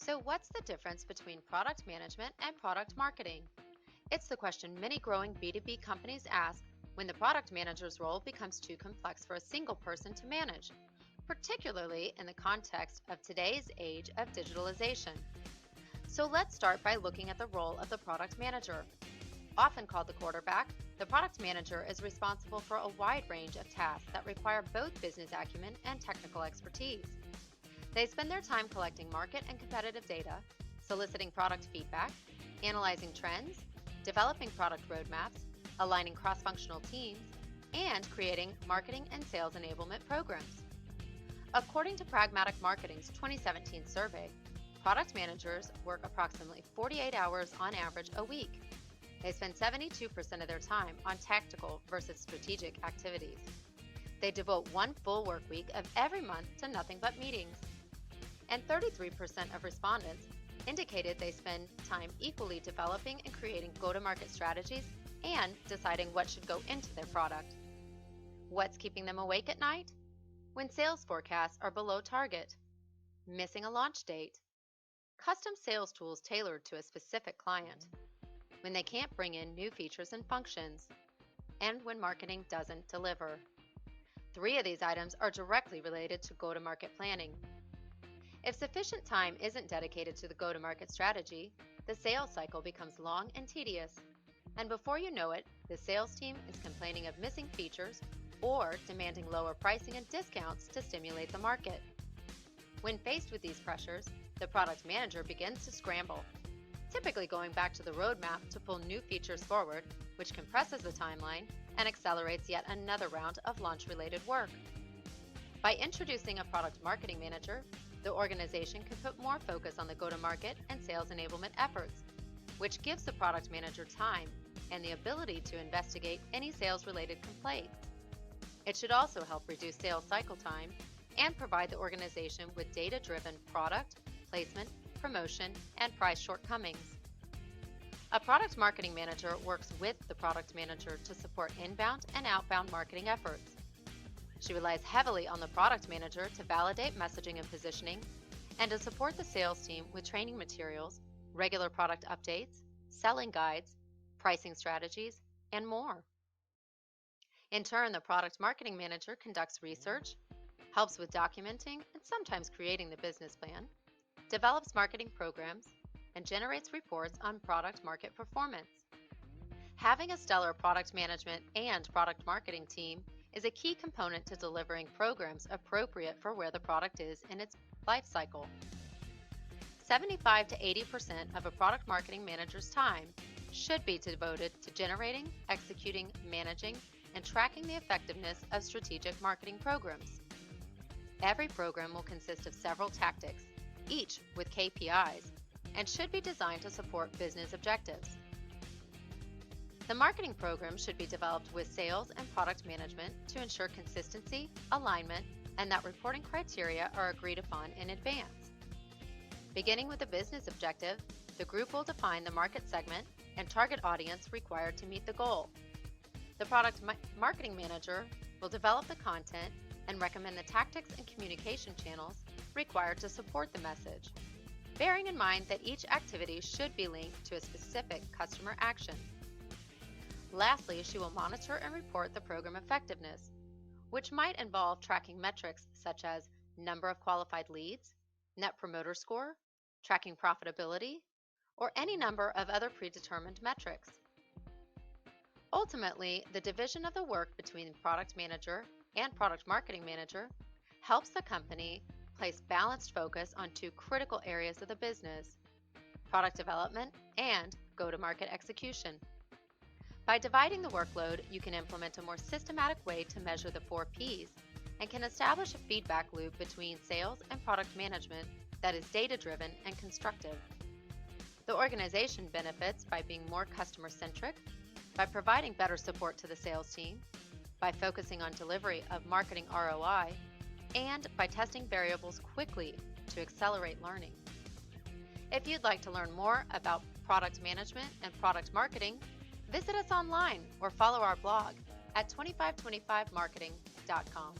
So, what's the difference between product management and product marketing? It's the question many growing B2B companies ask when the product manager's role becomes too complex for a single person to manage, particularly in the context of today's age of digitalization. So, let's start by looking at the role of the product manager. Often called the quarterback, the product manager is responsible for a wide range of tasks that require both business acumen and technical expertise. They spend their time collecting market and competitive data, soliciting product feedback, analyzing trends, developing product roadmaps, aligning cross-functional teams, and creating marketing and sales enablement programs. According to Pragmatic Marketing's 2017 survey, product managers work approximately 48 hours on average a week. They spend 72% of their time on tactical versus strategic activities. They devote one full work week of every month to nothing but meetings. And 33% of respondents indicated they spend time equally developing and creating go-to-market strategies and deciding what should go into their product. What's keeping them awake at night? When sales forecasts are below target, missing a launch date, custom sales tools tailored to a specific client, when they can't bring in new features and functions, and when marketing doesn't deliver. 3 of these items are directly related to go-to-market planning. If sufficient time isn't dedicated to the go-to-market strategy, the sales cycle becomes long and tedious. And before you know it, the sales team is complaining of missing features or demanding lower pricing and discounts to stimulate the market. When faced with these pressures, the product manager begins to scramble, typically going back to the roadmap to pull new features forward, which compresses the timeline and accelerates yet another round of launch-related work. By introducing a product marketing manager, the organization can put more focus on the go-to-market and sales enablement efforts, which gives the product manager time and the ability to investigate any sales-related complaints. It should also help reduce sales cycle time and provide the organization with data-driven product, placement, promotion, and price shortcomings. A product marketing manager works with the product manager to support inbound and outbound marketing efforts. She relies heavily on the product manager to validate messaging and positioning, and to support the sales team with training materials, regular product updates, selling guides, pricing strategies, and more. In turn, the product marketing manager conducts research, helps with documenting and sometimes creating the business plan, develops marketing programs, and generates reports on product market performance. Having a stellar product management and product marketing team is a key component to delivering programs appropriate for where the product is in its life cycle. 75 to 80% of a product marketing manager's time should be devoted to generating, executing, managing, and tracking the effectiveness of strategic marketing programs. Every program will consist of several tactics, each with KPIs, and should be designed to support business objectives. The marketing program should be developed with sales and product management to ensure consistency, alignment, and that reporting criteria are agreed upon in advance. Beginning with a business objective, the group will define the market segment and target audience required to meet the goal. The product marketing manager will develop the content and recommend the tactics and communication channels required to support the message, bearing in mind that each activity should be linked to a specific customer action. Lastly, she will monitor and report the program effectiveness, which might involve tracking metrics such as number of qualified leads, net promoter score, tracking profitability, or any number of other predetermined metrics. Ultimately, the division of the work between product manager and product marketing manager helps the company place balanced focus on 2 critical areas of the business: product development and go-to-market execution. By dividing the workload, you can implement a more systematic way to measure the 4 Ps and can establish a feedback loop between sales and product management that is data-driven and constructive. The organization benefits by being more customer-centric, by providing better support to the sales team, by focusing on delivery of marketing ROI, and by testing variables quickly to accelerate learning. If you'd like to learn more about product management and product marketing, visit us online or follow our blog at 2525marketing.com.